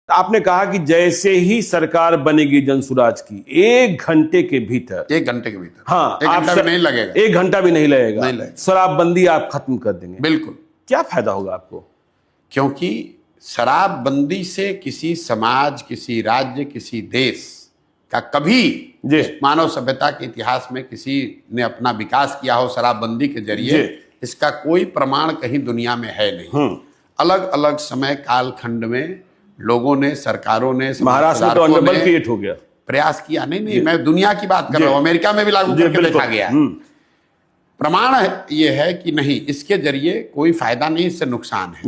आपने कहा कि जैसे ही सरकार बनेगी जनसुराज की 1 घंटे के भीतर, 1 घंटे के भीतर, हाँ, 1 घंटा भी नहीं लगेगा, 1 घंटा भी नहीं लगेगा, नहीं लगेगा, शराबबंदी आप खत्म कर देंगे। बिल्कुल। क्या फायदा होगा आपको? क्योंकि शराबबंदी से किसी समाज, किसी राज्य, किसी देश का कभी मानव सभ्यता के इतिहास में किसी ने अपना विकास किया हो शराबबंदी के जरिए, इसका कोई प्रमाण कहीं दुनिया में है नहीं। अलग अलग समय काल खंड में लोगों ने, सरकारों ने, महाराष्ट्र में तो अंडरवर्ल्ड क्रिएट हो गया, प्रयास किया। नहीं, मैं दुनिया की बात कर रहा हूं, अमेरिका में भी लागू करके देखा गया। प्रमाण ये है कि नहीं, इसके जरिए कोई फायदा नहीं, इससे नुकसान है।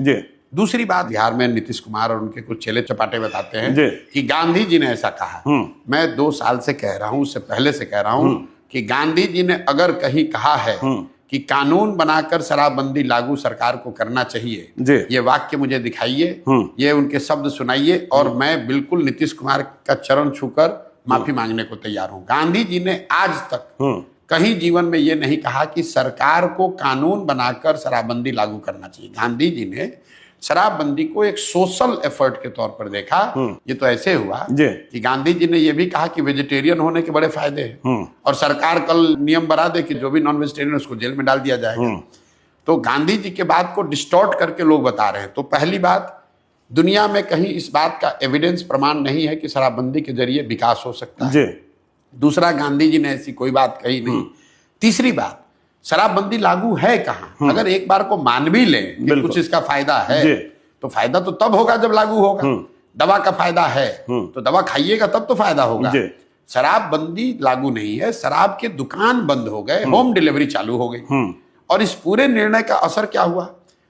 दूसरी बात, बिहार में नीतीश कुमार और उनके कुछ चेले चपाटे बताते हैं कि गांधी जी ने ऐसा कहा। मैं 2 साल से कह रहा हूं, उससे पहले से कह रहा हूं कि गांधी जी ने अगर कहीं कहा है कि कानून बनाकर शराबबंदी लागू सरकार को करना चाहिए, ये वाक्य मुझे दिखाइए, ये उनके शब्द सुनाइए, और मैं बिल्कुल नीतीश कुमार का चरण छूकर माफी मांगने को तैयार हूं। गांधी जी ने आज तक कहीं जीवन में ये नहीं कहा कि सरकार को कानून बनाकर शराबबंदी लागू करना चाहिए। गांधी जी ने शराबबंदी को एक सोशल एफर्ट के तौर पर देखा। ये तो ऐसे हुआ कि गांधी जी ने यह भी कहा कि वेजिटेरियन होने के बड़े फायदे हैं, और सरकार कल नियम बना दे कि जो भी नॉन वेजिटेरियन उसको जेल में डाल दिया जाएगा। तो गांधी जी के बात को डिस्टॉर्ट करके लोग बता रहे हैं। तो पहली बात, दुनिया में कहीं इस बात का एविडेंस, प्रमाण नहीं है कि शराबबंदी के जरिए विकास हो सकता है। दूसरा, गांधी जी ने ऐसी कोई बात कही नहीं। तीसरी बात, शराबबंदी लागू है कहाँ? अगर एक बार को मान भी ले कि कुछ इसका फायदा है, तो फायदा तो तब होगा जब लागू होगा। दवा का फायदा है तो दवा खाइएगा तब तो फायदा होगा। शराबबंदी लागू नहीं है, शराब के दुकान बंद हो गए, होम डिलीवरी चालू हो गई। और इस पूरे निर्णय का असर क्या हुआ?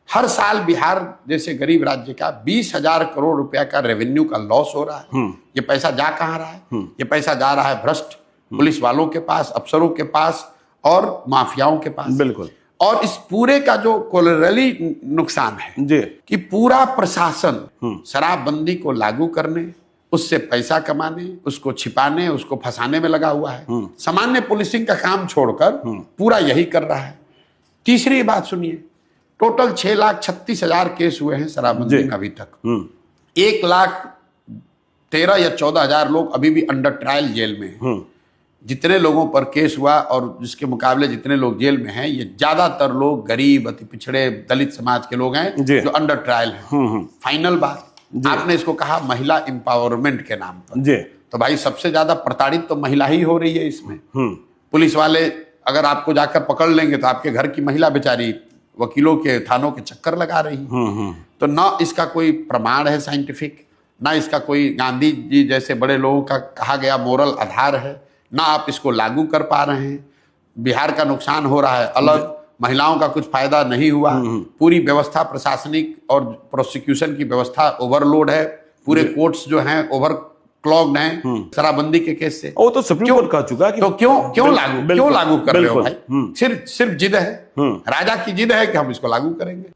हर साल बिहार जैसे गरीब राज्य का 20,000 करोड़ रुपया का रेवेन्यू का लॉस हो रहा है। ये पैसा जा कहाँ रहा है? ये पैसा जा रहा है भ्रष्ट पुलिस वालों के पास, अफसरों के पास और माफियाओं के पास। बिल्कुल। और इस पूरे का जो कोलैटरली नुकसान है कि पूरा प्रशासन शराबबंदी को लागू करने, उससे पैसा कमाने, उसको छिपाने, उसको फंसाने में लगा हुआ है। सामान्य पुलिसिंग का काम छोड़कर पूरा यही कर रहा है। तीसरी बात सुनिए, टोटल 6,36,000 केस हुए हैं शराबबंदी में अभी तक। 1,13,000 या 14,000 लोग अभी भी अंडर ट्रायल जेल में हैं। जितने लोगों पर केस हुआ और जिसके मुकाबले जितने लोग जेल में हैं, ये ज्यादातर लोग गरीब, अति पिछड़े, दलित समाज के लोग हैं जो अंडर ट्रायल हैं। फाइनल बात, आपने इसको कहा महिला एम्पावरमेंट के नाम पर, तो भाई सबसे ज्यादा प्रताड़ित तो महिला ही हो रही है इसमें। पुलिस वाले अगर आपको जाकर पकड़ लेंगे तो आपके घर की महिला बेचारी वकीलों के, थानों के चक्कर लगा रही है। तो ना इसका कोई प्रमाण है साइंटिफिक, ना इसका कोई गांधी जी जैसे बड़े लोगों का कहा गया मोरल आधार है, ना आप इसको लागू कर पा रहे हैं। बिहार का नुकसान हो रहा है अलग, महिलाओं का कुछ फायदा नहीं हुआ। पूरी व्यवस्था, प्रशासनिक और प्रोसिक्यूशन की व्यवस्था ओवरलोड है। पूरे कोर्ट्स जो हैं ओवर क्लॉग्ड हैं शराबबंदी के केस से। वो तो सुप्रीम कोर्ट कह चुका कि तो क्यों लागू कर रहे हो भाई? सिर्फ जिद है, राजा की जिद है कि हम इसको लागू करेंगे।